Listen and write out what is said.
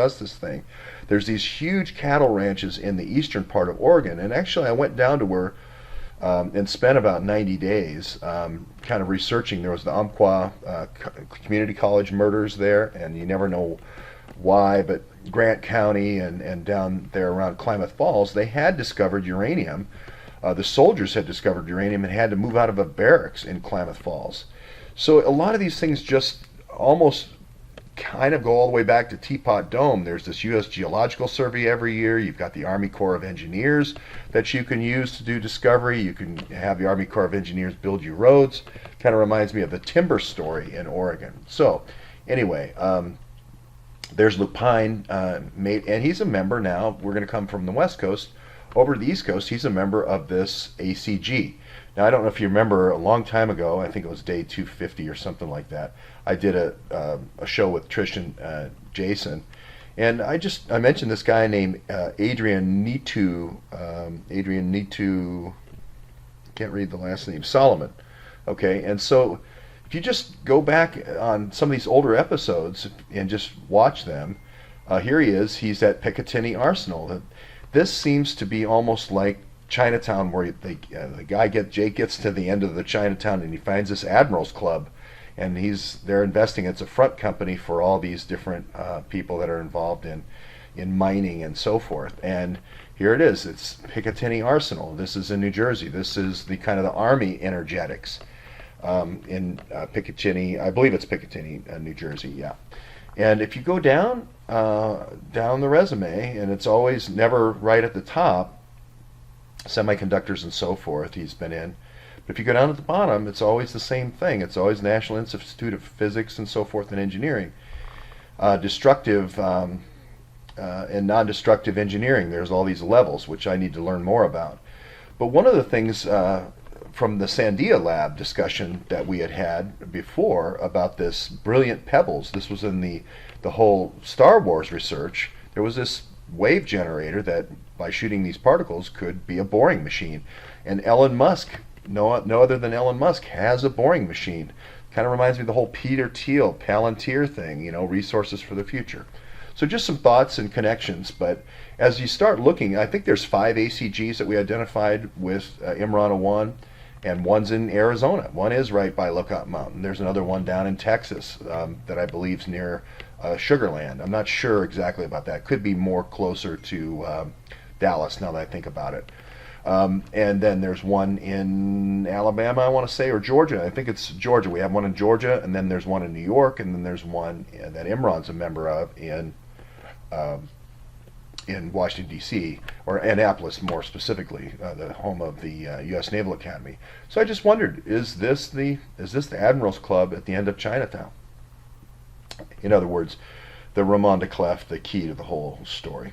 does this thing. There's these huge cattle ranches in the eastern part of Oregon, and actually I went down to where and spent about 90 days kind of researching. There was the Umpqua Community College murders there, and you never know why, but Grant County and down there around Klamath Falls, they had discovered uranium. The soldiers had discovered uranium and had to move out of a barracks in Klamath Falls. So a lot of these things just almost kind of go all the way back to Teapot Dome. There's this U.S. Geological Survey every year. You've got the Army Corps of Engineers that you can use to do discovery. You can have the Army Corps of Engineers build you roads. Kind of reminds me of the timber story in Oregon. So anyway, there's Lupine, and he's a member now. We're going to come from the West Coast over to the East Coast. He's a member of this ACG. Now, I don't know if you remember, a long time ago, I think it was day 250 or something like that, I did a show with Trish and Jason, and I mentioned this guy named Adrian Nitu, can't read the last name, Solomon. Okay, and so if you just go back on some of these older episodes and just watch them, here he is. He's at Picatinny Arsenal. This seems to be almost like Chinatown, where Jake gets to the end of the Chinatown and he finds this Admirals Club, and they're investing. It's a front company for all these different people that are involved in mining and so forth. And here it is. It's Picatinny Arsenal. This is in New Jersey. This is the kind of the Army energetics in Picatinny. I believe it's Picatinny, New Jersey. Yeah. And if you go down the resume, and it's always never right at the top, semiconductors and so forth he's been in. But if you go down at the bottom, it's always the same thing. It's always National Institute of Physics and so forth and engineering. Destructive and non-destructive engineering. There's all these levels, which I need to learn more about. But one of the things from the Sandia Lab discussion that we had before about this brilliant pebbles, this was in the whole Star Wars research, there was this wave generator that by shooting these particles could be a boring machine. And Elon Musk, no other than Elon Musk, has a boring machine. Kind of reminds me of the whole Peter Thiel Palantir thing, resources for the future. So just some thoughts and connections. But as you start looking, I think there's 5 ACGs that we identified with Imran 1, and one's in Arizona. One is right by Lookout Mountain. There's another one down in Texas that I believe is near Sugarland. I'm not sure exactly about that. Could be more closer to Dallas now that I think about it. And then there's one in Alabama, I want to say, or Georgia. I think it's Georgia. We have one in Georgia, and then there's one in New York, and then there's one that Imran's a member of in Washington, D.C., or Annapolis more specifically, the home of the U.S. Naval Academy. So I just wondered, is this the Admirals Club at the end of Chinatown? In other words, the Roman de Clef, the key to the whole story.